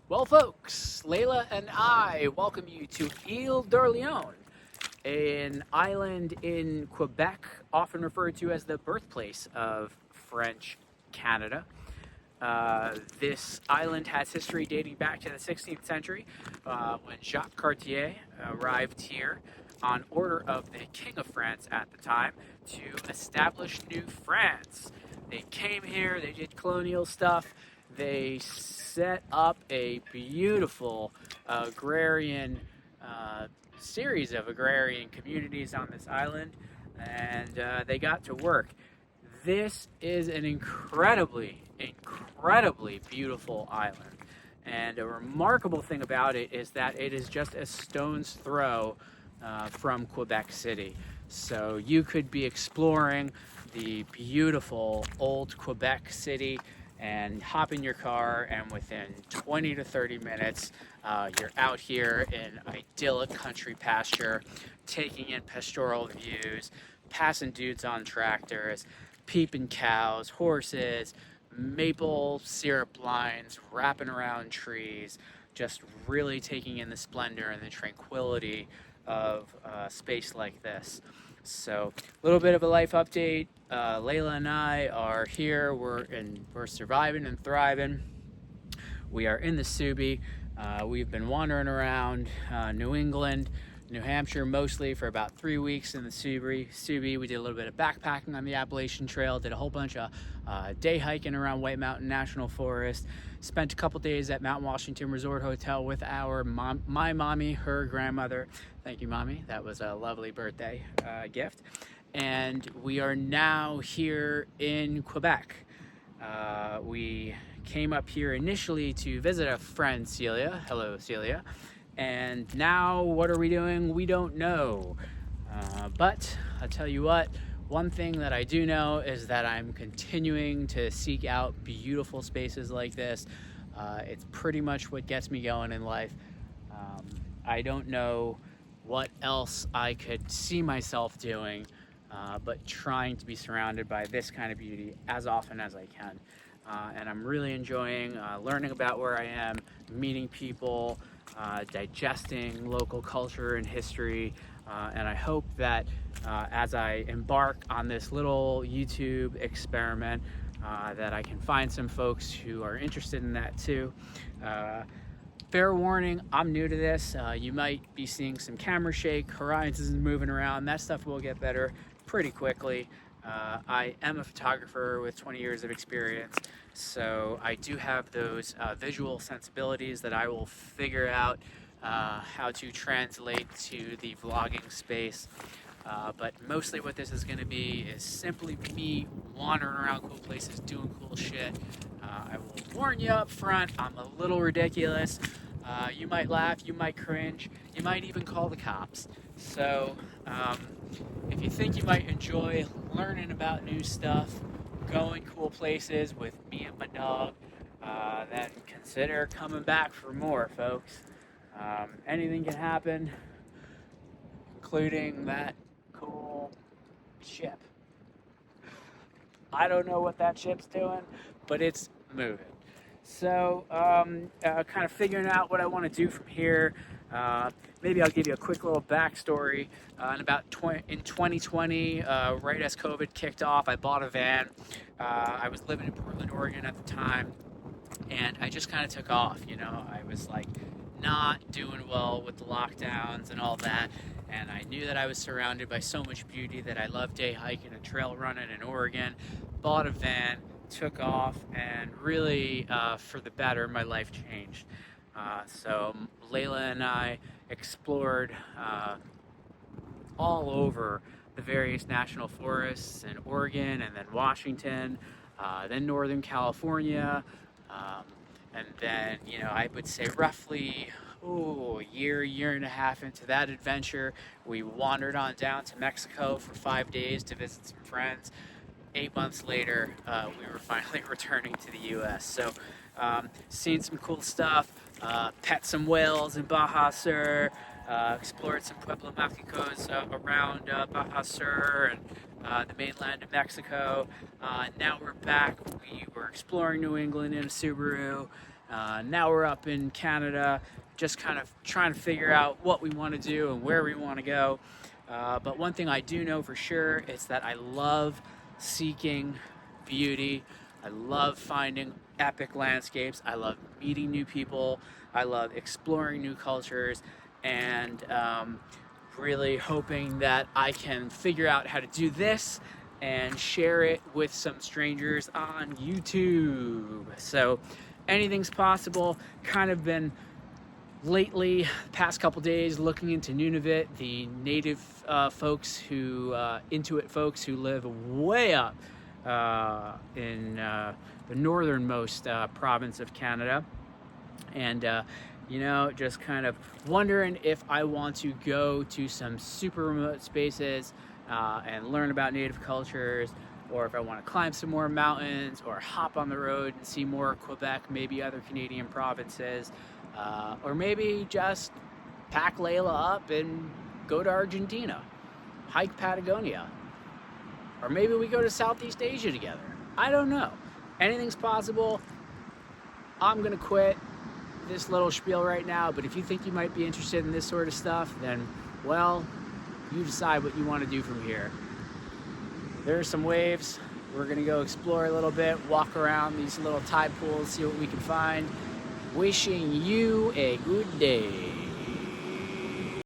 Well, folks, Layla and I welcome you to Ile d'Orléans, an island in Quebec, often referred to as the birthplace of French Canada. This island has history dating back to the 16th century when Jacques Cartier arrived here on order of the King of France at the time to establish New France. They came here, they did colonial stuff, they set up a beautiful agrarian series of agrarian communities on this island, and they got to work. This is an incredibly beautiful island. And a remarkable thing about it is that it is just a stone's throw from Quebec City. So you could be exploring the beautiful old Quebec City and hop in your car, and within 20 to 30 minutes, you're out here in idyllic country pasture, taking in pastoral views, passing dudes on tractors, peeping cows, horses, maple syrup lines wrapping around trees, just really taking in the splendor and the tranquility of space like this. So, a little bit of a life update. Layla and I are here. We're surviving and thriving. We are in the Subi. We've been wandering around New England, New Hampshire mostly for about 3 weeks in the Subi. We did a little bit of backpacking on the Appalachian Trail, did a whole bunch of day hiking around White Mountain National Forest, spent a couple days at Mount Washington Resort Hotel with my mommy, her grandmother. Thank you, Mommy. That was a lovely birthday gift. And we are now here in Quebec. We came up here initially to visit a friend, Celia. Hello, Celia. And now what are we doing? We don't know. But I'll tell you what, one thing that I do know is that I'm continuing to seek out beautiful spaces like this. It's pretty much what gets me going in life. I don't know what else I could see myself doing, but trying to be surrounded by this kind of beauty as often as I can. And I'm really enjoying learning about where I am, meeting people, digesting local culture and history, and I hope that as I embark on this little YouTube experiment, that I can find some folks who are interested in that too. Fair warning, I'm new to this. You might be seeing some camera shake, horizons moving around. That stuff will get better pretty quickly. I am a photographer with 20 years of experience, so I do have those visual sensibilities that I will figure out how to translate to the vlogging space. But mostly what this is going to be is simply me wandering around cool places, doing cool shit. I will warn you up front, I'm a little ridiculous. You might laugh, you might cringe, you might even call the cops. So if you think you might enjoy learning about new stuff, going cool places with me and my dog, then consider coming back for more, folks. Anything can happen, including that cool ship. I don't know what that ship's doing, but it's moving. So, kind of figuring out what I want to do from here. Maybe I'll give you a quick little backstory. In 2020, right as COVID kicked off, I bought a van. I was living in Portland, Oregon at the time, and I just kind of took off. I was like not doing well with the lockdowns and all that, and I knew that I was surrounded by so much beauty that I love day hiking and trail running in Oregon. Bought a van, took off, and really, for the better, my life changed. So Layla and I explored all over the various national forests in Oregon, and then Washington, then Northern California, and then, I would say roughly a year and a half into that adventure, we wandered on down to Mexico for 5 days to visit some friends. 8 months later, we were finally returning to the U.S. So, seen some cool stuff, pet some whales in Baja Sur, explored some Pueblo Mágicos around Baja Sur and the mainland of Mexico. Now we're back. We were exploring New England in a Subaru, Now we're up in Canada, just kind of trying to figure out what we want to do and where we want to go. But one thing I do know for sure is that I love seeking beauty. I love finding epic landscapes. I love meeting new people. I love exploring new cultures, and really hoping that I can figure out how to do this and share it with some strangers on YouTube. So anything's possible. Kind of been lately, past couple days, looking into Nunavut, the native folks who, Inuit folks who live way up in the northernmost province of Canada. And just kind of wondering if I want to go to some super remote spaces and learn about native cultures, or if I want to climb some more mountains or hop on the road and see more Quebec, maybe other Canadian provinces, or maybe just pack Layla up and go to Argentina, hike Patagonia, or maybe we go to Southeast Asia together. I don't know. Anything's possible. I'm gonna quit this little spiel right now, but if you think you might be interested in this sort of stuff, then, well, you decide what you want to do from here. There are some waves. We're gonna go explore a little bit, walk around these little tide pools, see what we can find. Wishing you a good day.